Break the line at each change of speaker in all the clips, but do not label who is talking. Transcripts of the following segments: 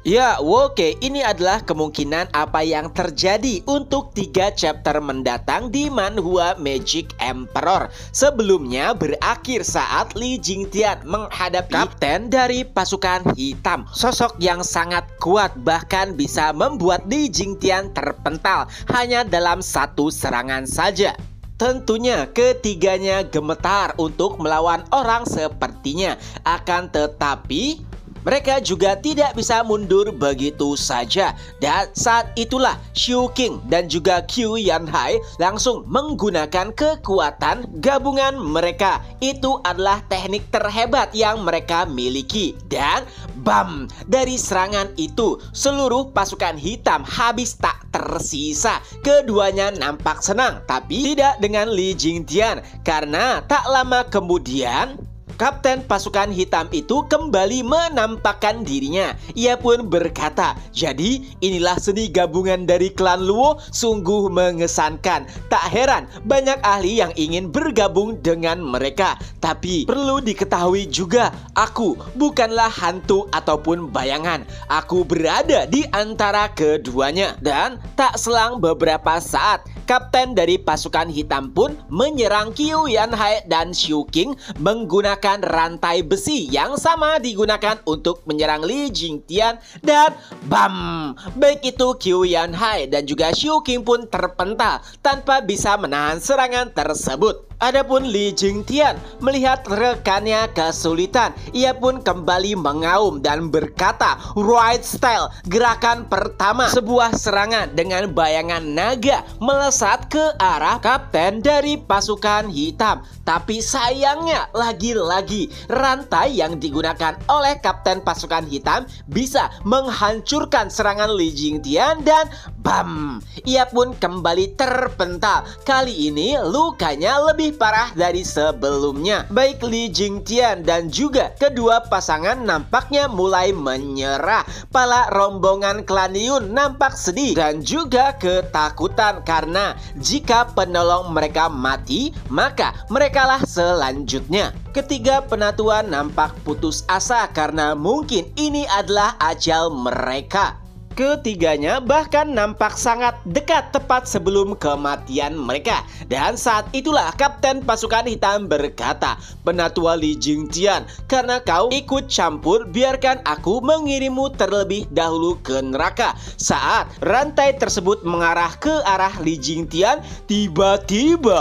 Ya, oke, ini adalah kemungkinan apa yang terjadi untuk 3 chapter mendatang di manhwa Magic Emperor. Sebelumnya berakhir saat Li Jingtian menghadapi kapten dari pasukan hitam. Sosok yang sangat kuat bahkan bisa membuat Li Jingtian terpental hanya dalam satu serangan saja. Tentunya ketiganya gemetar untuk melawan orang sepertinya. Akan tetapi mereka juga tidak bisa mundur begitu saja. Dan saat itulah Xiu Qing dan juga Qiu Yanhai langsung menggunakan kekuatan gabungan mereka. Itu adalah teknik terhebat yang mereka miliki. Dan bam, dari serangan itu seluruh pasukan hitam habis tak tersisa. Keduanya nampak senang, tapi tidak dengan Li Jingtian, karena tak lama kemudian kapten pasukan hitam itu kembali menampakkan dirinya. Ia pun berkata, "Jadi inilah seni gabungan dari klan Luo, sungguh mengesankan. Tak heran banyak ahli yang ingin bergabung dengan mereka. Tapi perlu diketahui juga, aku bukanlah hantu ataupun bayangan. Aku berada di antara keduanya." Dan tak selang beberapa saat, kapten dari pasukan hitam pun menyerang Qiu Yanhai dan Xiu Qing menggunakan rantai besi yang sama digunakan untuk menyerang Li Jingtian, dan bam! Baik itu Qiu Yanhai dan juga Xiu Qing pun terpental tanpa bisa menahan serangan tersebut. Adapun Li Jingtian melihat rekannya kesulitan, ia pun kembali mengaum dan berkata, "Right style, gerakan pertama." Sebuah serangan dengan bayangan naga melesat ke arah kapten dari pasukan hitam. Tapi sayangnya lagi-lagi rantai yang digunakan oleh kapten pasukan hitam bisa menghancurkan serangan Li Jingtian, dan bam! Ia pun kembali terpental. Kali ini lukanya lebih parah dari sebelumnya. Baik Li Jingtian dan juga kedua pasangan nampaknya mulai menyerah. Pala rombongan klan Yun nampak sedih dan juga ketakutan, karena jika penolong mereka mati, maka merekalah selanjutnya. Ketiga penatua nampak putus asa karena mungkin ini adalah ajal mereka. Ketiganya bahkan nampak sangat dekat tepat sebelum kematian mereka. Dan saat itulah kapten pasukan hitam berkata, "Penatua Li Jingtian, karena kau ikut campur, biarkan aku mengirimmu terlebih dahulu ke neraka." Saat rantai tersebut mengarah ke arah Li Jingtian, tiba-tiba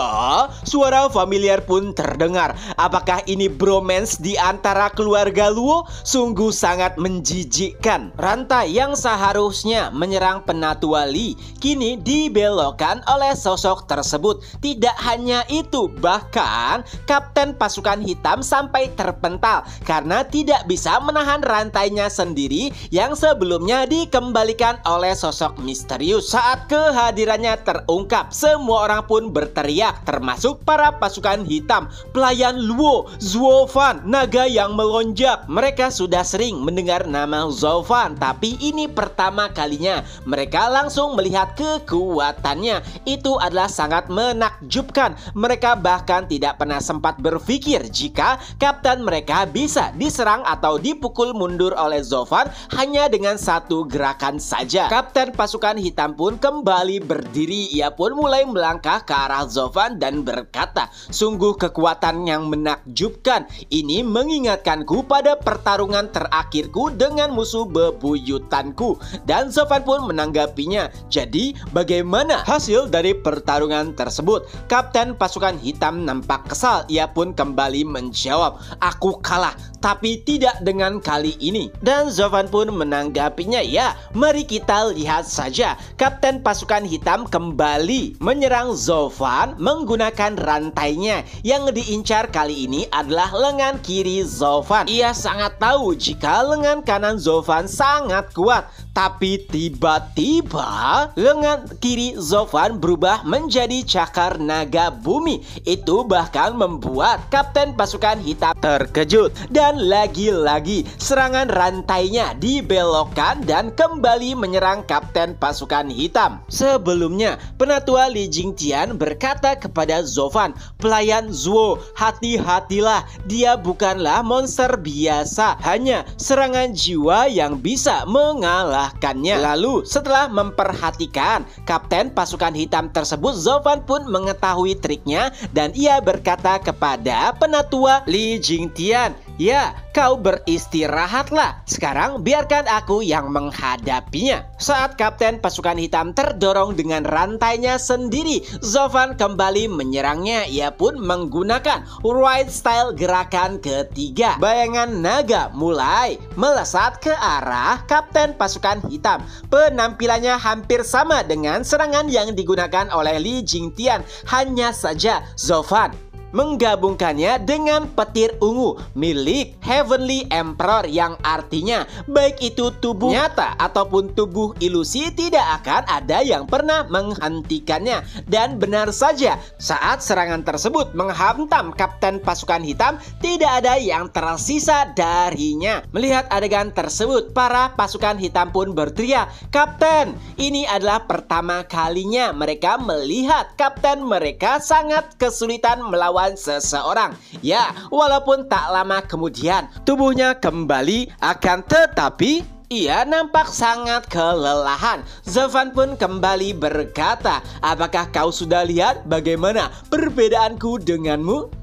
suara familiar pun terdengar. Apakah ini bromance di antara keluarga Luo? Sungguh sangat menjijikkan. Rantai yang seharusnya menyerang penatua Li kini dibelokkan oleh sosok tersebut. Tidak hanya itu, bahkan kapten pasukan hitam sampai terpental karena tidak bisa menahan rantainya sendiri yang sebelumnya dikembalikan oleh sosok misterius. Saat kehadirannya terungkap, semua orang pun berteriak, termasuk para pasukan hitam. Pelayan Luo, Zhuo Fan, naga yang melonjak. Mereka sudah sering mendengar nama Zhuo Fan, tapi ini pertama kalinya mereka langsung melihat kekuatannya. Itu adalah sangat menakjubkan. Mereka bahkan tidak pernah sempat berpikir jika kapten mereka bisa diserang atau dipukul mundur oleh Zhuo Fan hanya dengan satu gerakan saja. Kapten pasukan hitam pun kembali berdiri. Ia pun mulai melangkah ke arah Zhuo Fan dan berkata, "Sungguh kekuatan yang menakjubkan. Ini mengingatkanku pada pertarungan terakhirku dengan musuh bebuyutanku." Dan Zhuo Fan pun menanggapinya, "Jadi bagaimana hasil dari pertarungan tersebut?" Kapten pasukan hitam nampak kesal. Ia pun kembali menjawab, "Aku kalah, tapi tidak dengan kali ini." Dan Zhuo Fan pun menanggapinya, "Ya, mari kita lihat saja." Kapten pasukan hitam kembali menyerang Zhuo Fan menggunakan rantainya. Yang diincar kali ini adalah lengan kiri Zhuo Fan. Ia sangat tahu jika lengan kanan Zhuo Fan sangat kuat, tapi Tapi tiba-tiba lengan kiri Zovan berubah menjadi cakar naga bumi. Itu bahkan membuat kapten pasukan hitam terkejut. Dan lagi-lagi serangan rantainya dibelokkan dan kembali menyerang kapten pasukan hitam. Sebelumnya, penatua Li Jingtian berkata kepada Zovan, "Pelayan Zuo, hati-hatilah, dia bukanlah monster biasa, hanya serangan jiwa yang bisa mengalahkannya." Lalu setelah memperhatikan kapten pasukan hitam tersebut, Zovan pun mengetahui triknya dan ia berkata kepada penatua Li Jingtian, "Ya, kau beristirahatlah. Sekarang biarkan aku yang menghadapinya." Saat kapten pasukan hitam terdorong dengan rantainya sendiri, Zovan kembali menyerangnya. Ia pun menggunakan Right Style gerakan ketiga. Bayangan naga mulai melesat ke arah kapten pasukan hitam. Penampilannya hampir sama dengan serangan yang digunakan oleh Li Jingtian. Hanya saja Zovan menggabungkannya dengan petir ungu milik Heavenly Emperor, yang artinya baik itu tubuh nyata ataupun tubuh ilusi tidak akan ada yang pernah menghentikannya. Dan benar saja, saat serangan tersebut menghantam kapten pasukan hitam, tidak ada yang tersisa darinya. Melihat adegan tersebut, para pasukan hitam pun berteriak, "Kapten!" Ini adalah pertama kalinya mereka melihat kapten mereka sangat kesulitan melawan seseorang. Ya, walaupun tak lama kemudian tubuhnya kembali, akan tetapi ia nampak sangat kelelahan. Zovan pun kembali berkata, "Apakah kau sudah lihat bagaimana perbedaanku denganmu?"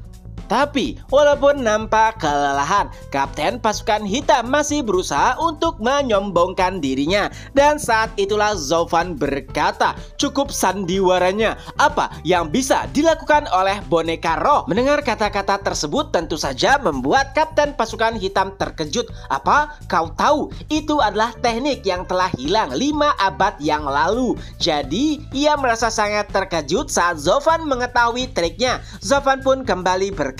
Tapi walaupun nampak kelelahan, kapten pasukan hitam masih berusaha untuk menyombongkan dirinya. Dan saat itulah Zovan berkata, "Cukup sandiwaranya, apa yang bisa dilakukan oleh boneka roh?" Mendengar kata-kata tersebut tentu saja membuat kapten pasukan hitam terkejut. "Apa kau tahu? Itu adalah teknik yang telah hilang 5 abad yang lalu." Jadi ia merasa sangat terkejut saat Zovan mengetahui triknya. Zovan pun kembali berkata,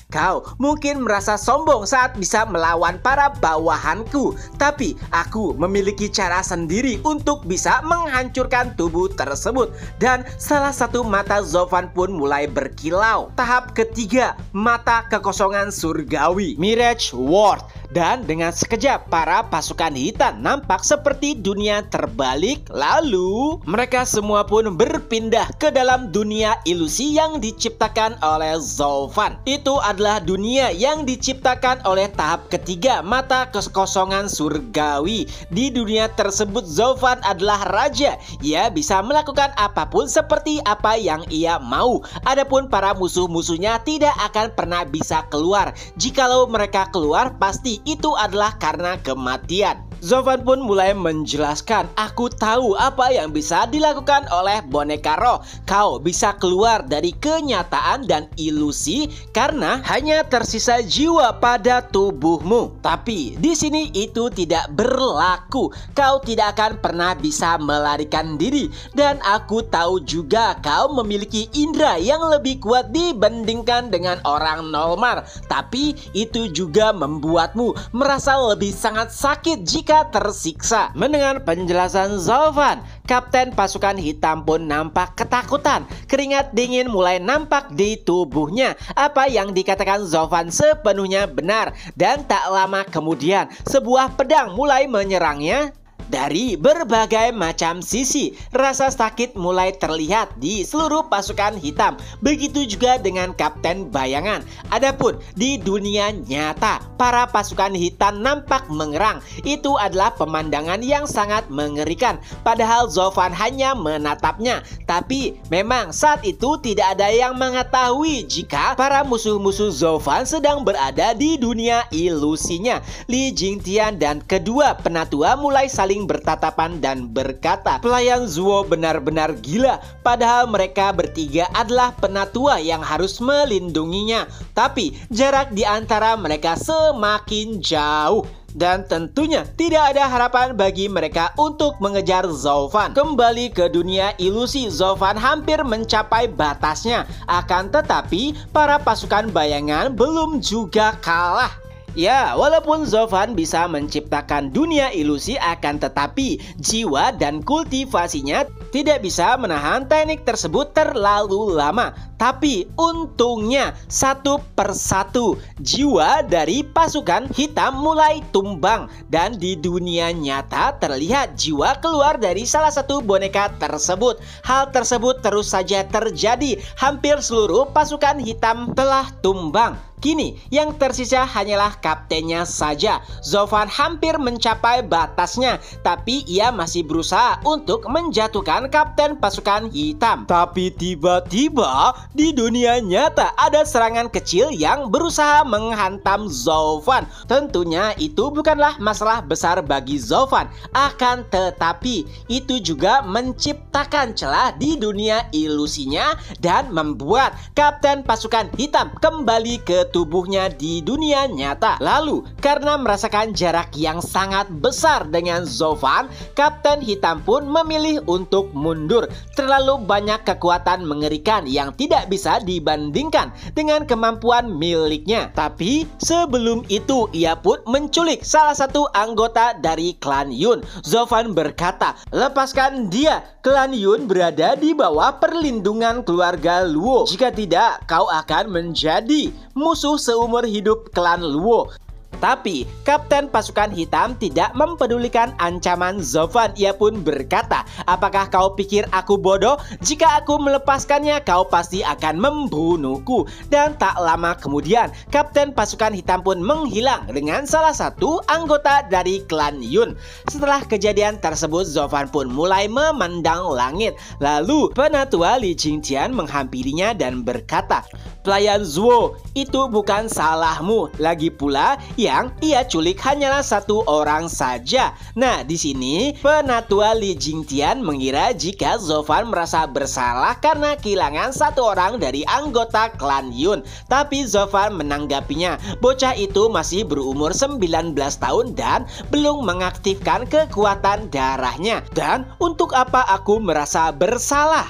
"Kau mungkin merasa sombong saat bisa melawan para bawahanku, tapi aku memiliki cara sendiri untuk bisa menghancurkan tubuh tersebut." Dan salah satu mata Zovan pun mulai berkilau. Tahap ketiga, mata kekosongan surgawi, Mirage World. Dan dengan sekejap para pasukan hitam nampak seperti dunia terbalik. Lalu mereka semua pun berpindah ke dalam dunia ilusi yang diciptakan oleh Zovan. Itu adalah dunia yang diciptakan oleh tahap ketiga, mata kekosongan surgawi. Di dunia tersebut Zovan adalah raja. Ia bisa melakukan apapun seperti apa yang ia mau. Adapun para musuh-musuhnya tidak akan pernah bisa keluar. Jikalau mereka keluar, pasti itu adalah karena kematian. Zovan pun mulai menjelaskan, "Aku tahu apa yang bisa dilakukan oleh boneka roh. Kau bisa keluar dari kenyataan dan ilusi karena hanya tersisa jiwa pada tubuhmu. Tapi di sini itu tidak berlaku. Kau tidak akan pernah bisa melarikan diri. Dan aku tahu juga kau memiliki indera yang lebih kuat dibandingkan dengan orang normal. Tapi itu juga membuatmu merasa lebih sangat sakit jika tersiksa." Mendengar penjelasan Zovan, kapten pasukan hitam pun nampak ketakutan. Keringat dingin mulai nampak di tubuhnya. Apa yang dikatakan Zovan sepenuhnya benar. Dan tak lama kemudian sebuah pedang mulai menyerangnya dari berbagai macam sisi. Rasa sakit mulai terlihat di seluruh pasukan hitam. Begitu juga dengan kapten bayangan. Adapun di dunia nyata, para pasukan hitam nampak mengerang. Itu adalah pemandangan yang sangat mengerikan. Padahal Zovan hanya menatapnya. Tapi memang saat itu tidak ada yang mengetahui jika para musuh-musuh Zovan sedang berada di dunia ilusinya. Li Jingtian dan kedua penatua mulai saling bertatapan dan berkata, "Pelayan Zuo benar-benar gila." Padahal mereka bertiga adalah penatua yang harus melindunginya. Tapi jarak di antara mereka semakin jauh. Dan tentunya tidak ada harapan bagi mereka untuk mengejar Zovan. Kembali ke dunia ilusi, Zovan hampir mencapai batasnya. Akan tetapi para pasukan bayangan belum juga kalah. Ya, walaupun Zovan bisa menciptakan dunia ilusi, akan tetapi jiwa dan kultivasinya tidak bisa menahan teknik tersebut terlalu lama. Tapi untungnya satu persatu jiwa dari pasukan hitam mulai tumbang, dan di dunia nyata terlihat jiwa keluar dari salah satu boneka tersebut. Hal tersebut terus saja terjadi. Hampir seluruh pasukan hitam telah tumbang. Kini yang tersisa hanyalah kaptennya saja. Zovan hampir mencapai batasnya, tapi ia masih berusaha untuk menjatuhkan kapten pasukan hitam. Tapi tiba-tiba di dunia nyata ada serangan kecil yang berusaha menghantam Zovan. Tentunya itu bukanlah masalah besar bagi Zovan, akan tetapi itu juga menciptakan celah di dunia ilusinya dan membuat kapten pasukan hitam kembali ke tubuhnya di dunia nyata. Lalu karena merasakan jarak yang sangat besar dengan Zovan, kapten hitam pun memilih untuk mundur. Terlalu banyak kekuatan mengerikan yang tidak bisa dibandingkan dengan kemampuan miliknya. Tapi sebelum itu ia pun menculik salah satu anggota dari klan Yun. Zovan berkata, "Lepaskan dia, klan Yun berada di bawah perlindungan keluarga Luo. Jika tidak, kau akan menjadi musuh seumur hidup klan Luo." Tapi kapten pasukan hitam tidak mempedulikan ancaman Zovan. Ia pun berkata, "Apakah kau pikir aku bodoh? Jika aku melepaskannya, kau pasti akan membunuhku." Dan tak lama kemudian kapten pasukan hitam pun menghilang dengan salah satu anggota dari klan Yun. Setelah kejadian tersebut, Zovan pun mulai memandang langit. Lalu penatua Li Jingtian menghampirinya dan berkata, "Pelayan Zuo, itu bukan salahmu. Lagi pula yang ia culik hanyalah satu orang saja." Nah, di sini penatua Li Jingtian mengira jika Zovan merasa bersalah karena kehilangan satu orang dari anggota klan Yun. Tapi Zovan menanggapinya, bocah itu masih berumur 19 tahun dan belum mengaktifkan kekuatan darahnya. Dan untuk apa aku merasa bersalah?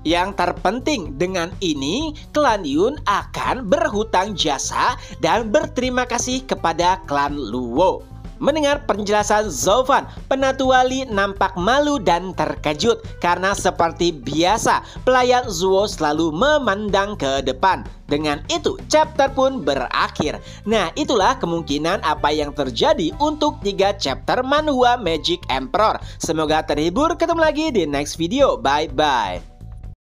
Yang terpenting dengan ini, klan Yun akan berhutang jasa dan berterima kasih kepada klan Luo. Mendengar penjelasan Zovan, penatua Li nampak malu dan terkejut karena seperti biasa pelayan Zuo selalu memandang ke depan. Dengan itu, chapter pun berakhir. Nah, itulah kemungkinan apa yang terjadi untuk 3 chapter Manhwa Magic Emperor. Semoga terhibur. Ketemu lagi di next video. Bye-bye.